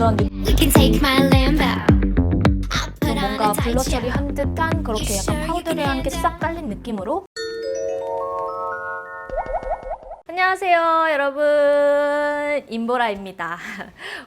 그런 느낌. You can take my Lambo. I'll put on 뭔가 a tight 블러 show. 처리한 듯한 그렇게 약간 파우더리한 게 싹 깔린 느낌으로. 안녕하세요 여러분, 임보라입니다.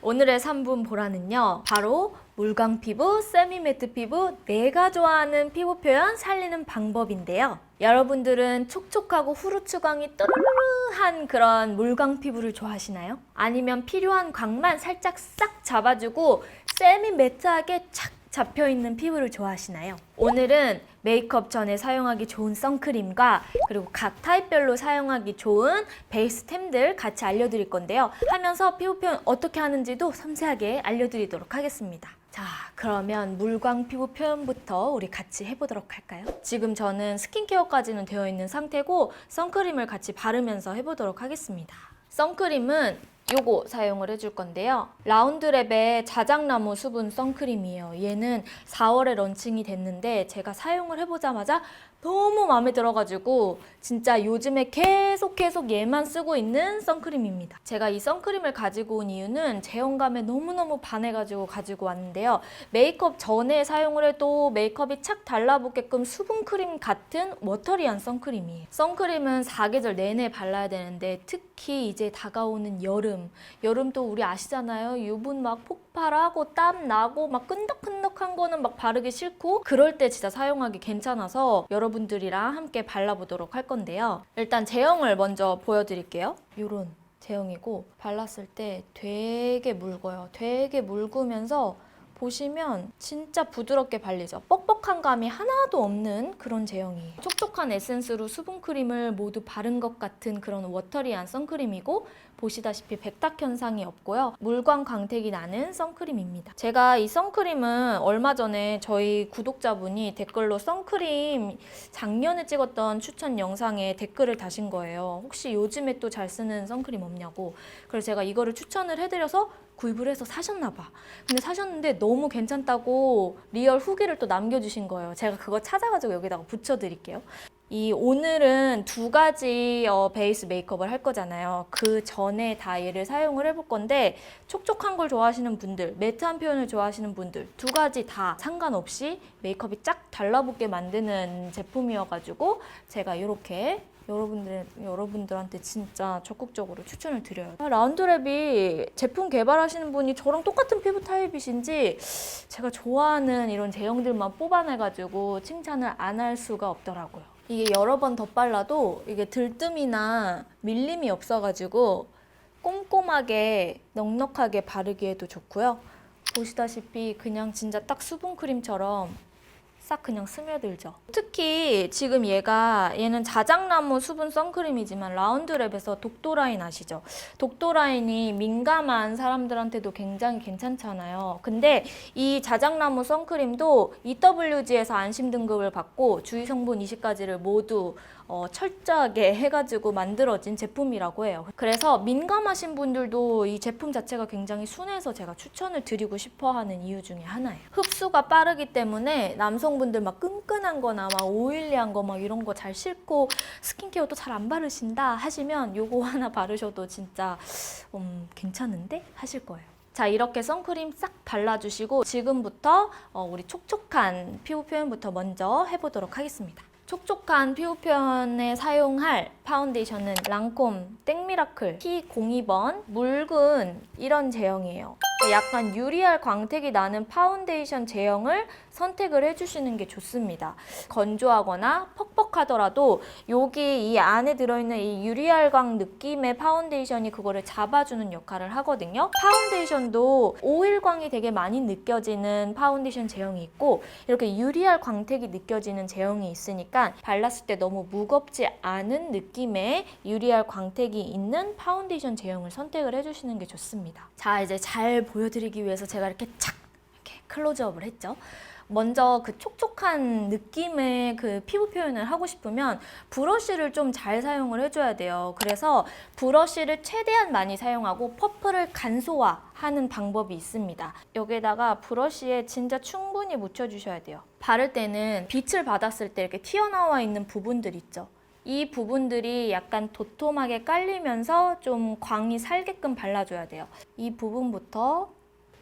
오늘의 3분 보라는요, 바로 물광 피부, 세미 매트 피부, 내가 좋아하는 피부 표현 살리는 방법인데요. 여러분들은 촉촉하고 후르츠광이 또르르한 그런 물광 피부를 좋아하시나요? 아니면 필요한 광만 살짝 싹 잡아주고 세미 매트하게 착 잡혀있는 피부를 좋아하시나요? 오늘은 메이크업 전에 사용하기 좋은 선크림과 그리고 각 타입별로 사용하기 좋은 베이스템들 같이 알려드릴 건데요. 하면서 피부 표현 어떻게 하는지도 섬세하게 알려드리도록 하겠습니다. 자, 그러면 물광 피부 표현부터 우리 같이 해보도록 할까요? 지금 저는 스킨케어까지는 되어 있는 상태고 선크림을 같이 바르면서 해보도록 하겠습니다. 선크림은 요거 사용을 해줄 건데요. 라운드랩의 자작나무 수분 선크림이에요. 얘는 4월에 런칭이 됐는데 제가 사용을 해보자마자 너무 마음에 들어가지고 진짜 요즘에 계속 얘만 쓰고 있는 선크림입니다. 제가 이 선크림을 가지고 온 이유는 제형감에 너무너무 반해가지고 가지고 왔는데요. 메이크업 전에 사용을 해도 메이크업이 착 달라붙게끔 수분크림 같은 워터리한 선크림이에요. 선크림은 사계절 내내 발라야 되는데 특히 이제 다가오는 여름 또 우리 아시잖아요. 유분 막 폭발하고 땀 나고 막 끈덕끈덕한 거는 막 바르기 싫고 그럴 때 진짜 사용하기 괜찮아서 여러분들이랑 함께 발라보도록 할 건데요. 일단 제형을 먼저 보여드릴게요. 요런 제형이고 발랐을 때 되게 묽어요. 되게 묽으면서 보시면 진짜 부드럽게 발리죠. 뻑뻑한 감이 하나도 없는 그런 제형이에요. 촉촉한 에센스로 수분크림을 모두 바른 것 같은 그런 워터리한 선크림이고 보시다시피 백탁 현상이 없고요. 물광 광택이 나는 선크림입니다. 제가 이 선크림은 얼마 전에 저희 구독자분이 댓글로 선크림 작년에 찍었던 추천 영상에 댓글을 다신 거예요. 혹시 요즘에 또 잘 쓰는 선크림 없냐고. 그래서 제가 이거를 추천을 해드려서 구입을 해서 사셨나 봐. 근데 사셨는데 너무 괜찮다고 리얼 후기를 또 남겨주신 거예요. 제가 그거 찾아가지고 여기다가 붙여드릴게요. 오늘은 두 가지 베이스 메이크업을 할 거잖아요. 그 전에 다 얘를 사용을 해볼 건데 촉촉한 걸 좋아하시는 분들, 매트한 표현을 좋아하시는 분들 두 가지 다 상관없이 메이크업이 쫙 달라붙게 만드는 제품이어가지고 제가 이렇게 여러분들한테 진짜 적극적으로 추천을 드려요. 라운드랩이 제품 개발하시는 분이 저랑 똑같은 피부 타입이신지 제가 좋아하는 이런 제형들만 뽑아내가지고 칭찬을 안 할 수가 없더라고요. 이게 여러 번 덧발라도 이게 들뜸이나 밀림이 없어가지고 꼼꼼하게 넉넉하게 바르기에도 좋고요. 보시다시피 그냥 진짜 딱 수분크림처럼 싹 그냥 스며들죠. 특히 지금 얘는 자작나무 수분 선크림이지만 라운드랩에서 독도라인 아시죠? 독도라인이 민감한 사람들한테도 굉장히 괜찮잖아요. 근데 이 자작나무 선크림도 EWG에서 안심 등급을 받고 주의 성분 20가지를 모두 철저하게 해가지고 만들어진 제품이라고 해요. 그래서 민감하신 분들도 이 제품 자체가 굉장히 순해서 제가 추천을 드리고 싶어 하는 이유 중에 하나예요. 흡수가 빠르기 때문에 남성분들 막 끈끈한 거나 막 오일리한 거 막 이런 거 잘 싫고 스킨케어도 잘 안 바르신다 하시면 요거 하나 바르셔도 진짜 괜찮은데? 하실 거예요. 자, 이렇게 선크림 싹 발라주시고 지금부터 우리 촉촉한 피부 표현부터 먼저 해보도록 하겠습니다. 촉촉한 피부 표현에 사용할 파운데이션은 랑콤 땡미라클 T02번 묽은 이런 제형이에요. 약간 유리알 광택이 나는 파운데이션 제형을 선택을 해주시는 게 좋습니다. 건조하거나 퍽퍽하더라도 여기 이 안에 들어있는 이 유리알광 느낌의 파운데이션이 그거를 잡아주는 역할을 하거든요. 파운데이션도 오일광이 되게 많이 느껴지는 파운데이션 제형이 있고 이렇게 유리알 광택이 느껴지는 제형이 있으니까 발랐을 때 너무 무겁지 않은 느낌의 유리알 광택이 있는 파운데이션 제형을 선택을 해주시는 게 좋습니다. 자, 이제 잘 보여드리기 위해서 제가 이렇게 클로즈업을 했죠. 먼저 그 촉촉한 느낌의 그 피부 표현을 하고 싶으면 브러쉬를 좀 잘 사용을 해줘야 돼요. 그래서 브러쉬를 최대한 많이 사용하고 퍼프를 간소화하는 방법이 있습니다. 여기에다가 브러쉬에 진짜 충분히 묻혀주셔야 돼요. 바를 때는 빛을 받았을 때 이렇게 튀어나와 있는 부분들 있죠. 이 부분들이 약간 도톰하게 깔리면서 좀 광이 살게끔 발라줘야 돼요. 이 부분부터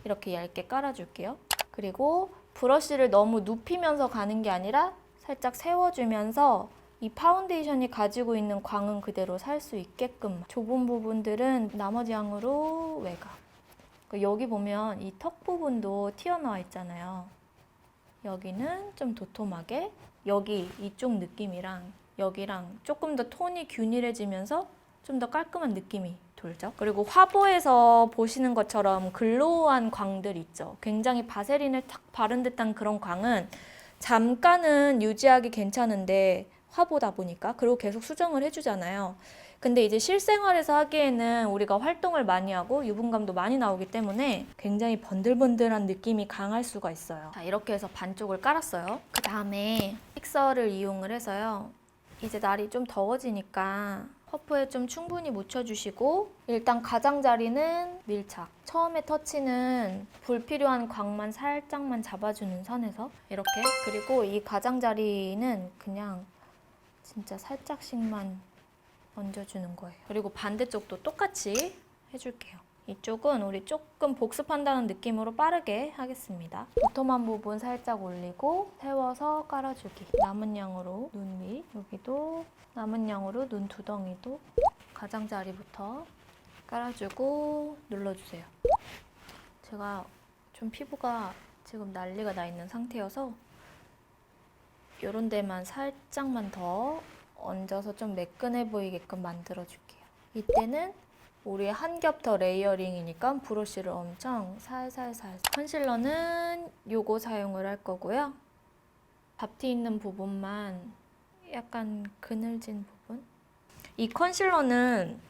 이렇게 얇게 깔아줄게요. 그리고 브러쉬를 너무 눕히면서 가는 게 아니라 살짝 세워주면서 이 파운데이션이 가지고 있는 광은 그대로 살 수 있게끔 좁은 부분들은 나머지 양으로 외곽. 여기 보면 이 턱 부분도 튀어나와 있잖아요. 여기는 좀 도톰하게, 여기 이쪽 느낌이랑 여기랑 조금 더 톤이 균일해지면서 좀 더 깔끔한 느낌이 돌죠. 그리고 화보에서 보시는 것처럼 글로우한 광들 있죠. 굉장히 바세린을 탁 바른 듯한 그런 광은 잠깐은 유지하기 괜찮은데 화보다 보니까, 그리고 계속 수정을 해주잖아요. 근데 이제 실생활에서 하기에는 우리가 활동을 많이 하고 유분감도 많이 나오기 때문에 굉장히 번들번들한 느낌이 강할 수가 있어요. 자, 이렇게 해서 반쪽을 깔았어요. 그 다음에 픽서를 이용을 해서요. 이제 날이 좀 더워지니까 퍼프에 좀 충분히 묻혀주시고, 일단 가장자리는 밀착. 처음에 터치는 불필요한 광만 살짝만 잡아주는 선에서 이렇게. 그리고 이 가장자리는 그냥 진짜 살짝씩만 얹어주는 거예요. 그리고 반대쪽도 똑같이 해줄게요. 이쪽은 우리 조금 복습한다는 느낌으로 빠르게 하겠습니다. 도톰한 부분 살짝 올리고 세워서 깔아주기. 남은 양으로 눈 위, 여기도 남은 양으로 눈 두덩이도 가장자리부터 깔아주고 눌러주세요. 제가 좀 피부가 지금 난리가 나 있는 상태여서 이런 데만 살짝만 더 얹어서 좀 매끈해 보이게끔 만들어줄게요. 이때는 우리 한 겹 더 레이어링이니까 브러쉬를 엄청 살살살. 컨실러는 요거 사용을 할 거고요. 잡티 있는 부분만 약간 그늘진 부분. 이 컨실러는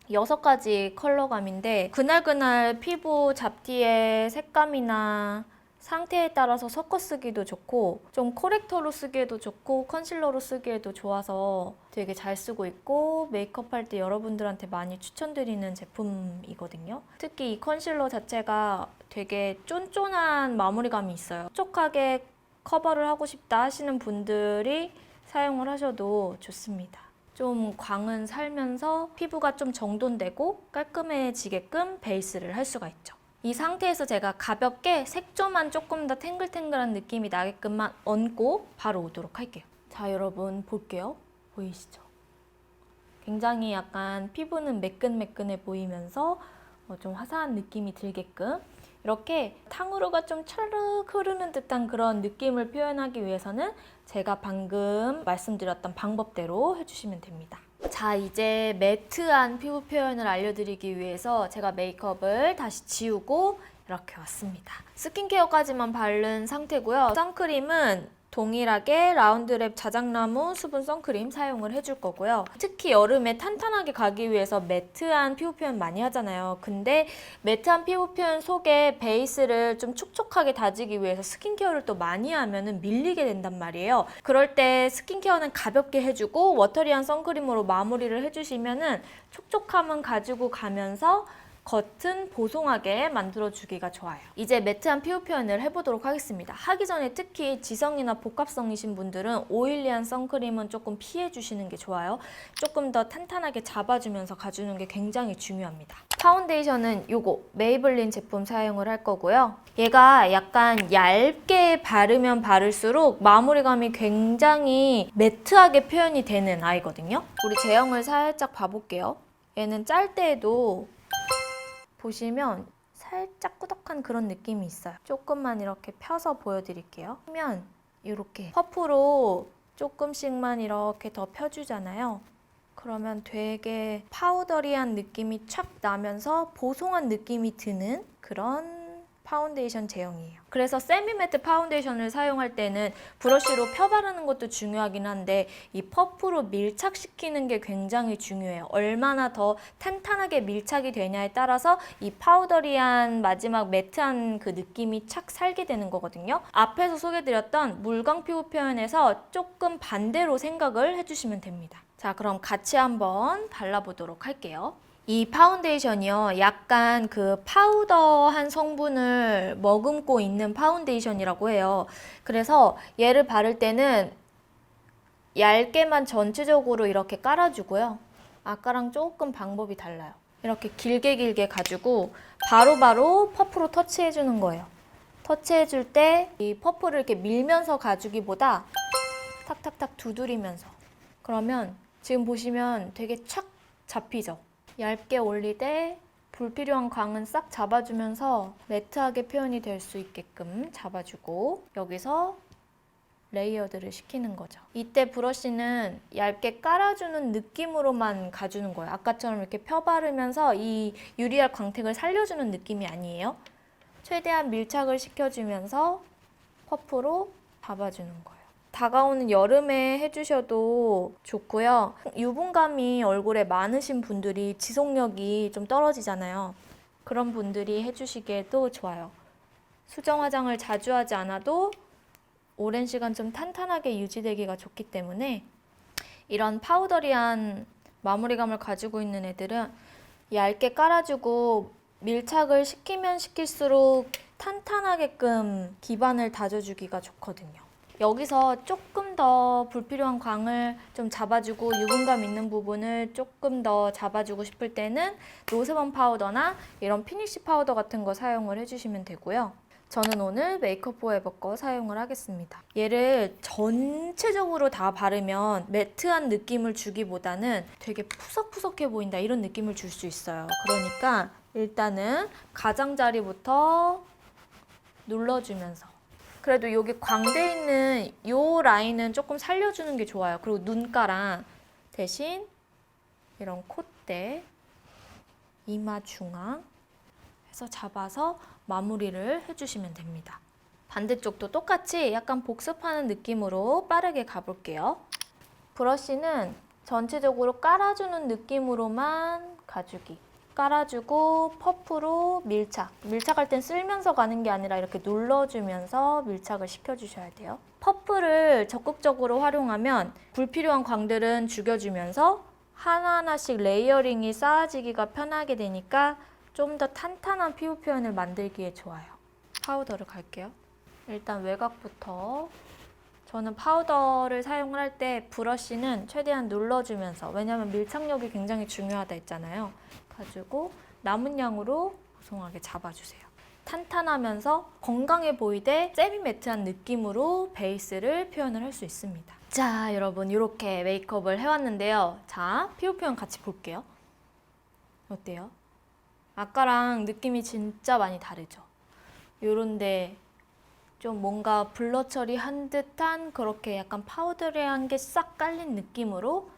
6가지 컬러감인데 그날그날 피부 잡티의 색감이나 상태에 따라서 섞어 쓰기도 좋고, 좀 코렉터로 쓰기에도 좋고 컨실러로 쓰기에도 좋아서 되게 잘 쓰고 있고, 메이크업 할 때 여러분들한테 많이 추천드리는 제품이거든요. 특히 이 컨실러 자체가 되게 쫀쫀한 마무리감이 있어요. 촉촉하게 커버를 하고 싶다 하시는 분들이 사용을 하셔도 좋습니다. 좀 광은 살면서 피부가 좀 정돈되고 깔끔해지게끔 베이스를 할 수가 있죠. 이 상태에서 제가 가볍게 색조만 조금 더 탱글탱글한 느낌이 나게끔만 얹고 바로 오도록 할게요. 자, 여러분 볼게요. 보이시죠? 굉장히 약간 피부는 매끈매끈해 보이면서 좀 화사한 느낌이 들게끔 이렇게 탕후루가 좀 찰륵 흐르는 듯한 그런 느낌을 표현하기 위해서는 제가 방금 말씀드렸던 방법대로 해주시면 됩니다. 자, 이제 매트한 피부 표현을 알려드리기 위해서 제가 메이크업을 다시 지우고 이렇게 왔습니다. 스킨케어까지만 바른 상태고요. 선크림은 동일하게 라운드랩 자작나무 수분 선크림 사용을 해줄 거고요. 특히 여름에 탄탄하게 가기 위해서 매트한 피부 표현 많이 하잖아요. 근데 매트한 피부 표현 속에 베이스를 좀 촉촉하게 다지기 위해서 스킨케어를 또 많이 하면은 밀리게 된단 말이에요. 그럴 때 스킨케어는 가볍게 해주고 워터리한 선크림으로 마무리를 해주시면은 촉촉함은 가지고 가면서 겉은 보송하게 만들어주기가 좋아요. 이제 매트한 피부 표현을 해보도록 하겠습니다. 하기 전에 특히 지성이나 복합성이신 분들은 오일리한 선크림은 조금 피해주시는 게 좋아요. 조금 더 탄탄하게 잡아주면서 가주는 게 굉장히 중요합니다. 파운데이션은 요거 메이블린 제품 사용을 할 거고요. 얘가 약간 얇게 바르면 바를수록 마무리감이 굉장히 매트하게 표현이 되는 아이거든요. 우리 제형을 살짝 봐볼게요. 얘는 짤 때에도 보시면 살짝 꾸덕한 그런 느낌이 있어요. 조금만 이렇게 펴서 보여드릴게요. 그러면 이렇게 퍼프로 조금씩만 이렇게 더 펴주잖아요. 그러면 되게 파우더리한 느낌이 촥 나면서 보송한 느낌이 드는 그런 파운데이션 제형이에요. 그래서 세미매트 파운데이션을 사용할 때는 브러쉬로 펴 바르는 것도 중요하긴 한데 이 퍼프로 밀착시키는 게 굉장히 중요해요. 얼마나 더 탄탄하게 밀착이 되냐에 따라서 이 파우더리한 마지막 매트한 그 느낌이 착 살게 되는 거거든요. 앞에서 소개드렸던 물광 피부 표현에서 조금 반대로 생각을 해주시면 됩니다. 자, 그럼 같이 한번 발라보도록 할게요. 이 파운데이션이요, 약간 그 파우더한 성분을 머금고 있는 파운데이션이라고 해요. 그래서 얘를 바를 때는 얇게만 전체적으로 이렇게 깔아주고요. 아까랑 조금 방법이 달라요. 이렇게 길게 가지고 바로바로 퍼프로 터치해주는 거예요. 터치해줄 때 이 퍼프를 이렇게 밀면서 가주기보다 탁탁탁 두드리면서, 그러면 지금 보시면 되게 착 잡히죠? 얇게 올리되 불필요한 광은 싹 잡아주면서 매트하게 표현이 될 수 있게끔 잡아주고, 여기서 레이어드를 시키는 거죠. 이때 브러쉬는 얇게 깔아주는 느낌으로만 가주는 거예요. 아까처럼 이렇게 펴바르면서 이 유리알 광택을 살려주는 느낌이 아니에요. 최대한 밀착을 시켜주면서 퍼프로 잡아주는 거예요. 다가오는 여름에 해주셔도 좋고요. 유분감이 얼굴에 많으신 분들이 지속력이 좀 떨어지잖아요. 그런 분들이 해주시기에도 좋아요. 수정 화장을 자주 하지 않아도 오랜 시간 좀 탄탄하게 유지되기가 좋기 때문에 이런 파우더리한 마무리감을 가지고 있는 애들은 얇게 깔아주고 밀착을 시키면 시킬수록 탄탄하게끔 기반을 다져주기가 좋거든요. 여기서 조금 더 불필요한 광을 좀 잡아주고 유분감 있는 부분을 조금 더 잡아주고 싶을 때는 로스본 파우더나 이런 피니쉬 파우더 같은 거 사용을 해주시면 되고요. 저는 오늘 메이크업 포에버 거 사용을 하겠습니다. 얘를 전체적으로 다 바르면 매트한 느낌을 주기보다는 되게 푸석푸석해 보인다 이런 느낌을 줄 수 있어요. 그러니까 일단은 가장자리부터 눌러주면서, 그래도 여기 광대 있는 이 라인은 조금 살려주는 게 좋아요. 그리고 눈가랑 대신 이런 콧대, 이마 중앙 해서 잡아서 마무리를 해주시면 됩니다. 반대쪽도 똑같이 약간 복습하는 느낌으로 빠르게 가볼게요. 브러쉬는 전체적으로 깔아주는 느낌으로만 가주기. 깔아주고 퍼프로 밀착. 밀착할 땐 쓸면서 가는 게 아니라 이렇게 눌러주면서 밀착을 시켜주셔야 돼요. 퍼프를 적극적으로 활용하면 불필요한 광들은 죽여주면서 하나하나씩 레이어링이 쌓아지기가 편하게 되니까 좀 더 탄탄한 피부 표현을 만들기에 좋아요. 파우더를 갈게요. 일단 외곽부터. 저는 파우더를 사용을 할 때 브러쉬는 최대한 눌러주면서, 왜냐하면 밀착력이 굉장히 중요하다 했잖아요. 가지고 남은 양으로 보송하게 잡아주세요. 탄탄하면서 건강해 보이되 세미매트한 느낌으로 베이스를 표현을 할 수 있습니다. 자, 여러분 이렇게 메이크업을 해왔는데요. 자, 피부 표현 같이 볼게요. 어때요? 아까랑 느낌이 진짜 많이 다르죠? 요런데 좀 뭔가 블러 처리한 듯한 그렇게 약간 파우더리한 게 싹 깔린 느낌으로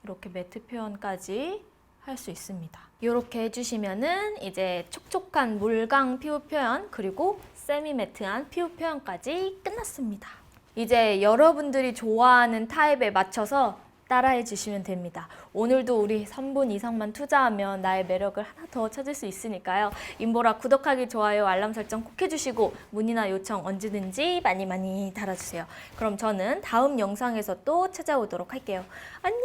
이렇게 매트 표현까지 할 수 있습니다. 이렇게 해주시면은 이제 촉촉한 물광 피부 표현 그리고 세미 매트한 피부 표현까지 끝났습니다. 이제 여러분들이 좋아하는 타입에 맞춰서 따라해 주시면 됩니다. 오늘도 우리 3분 이상만 투자하면 나의 매력을 하나 더 찾을 수 있으니까요. 인보라 구독하기, 좋아요, 알람 설정 꼭 해주시고 문의나 요청 언제든지 많이 달아주세요. 그럼 저는 다음 영상에서 또 찾아오도록 할게요. 안녕!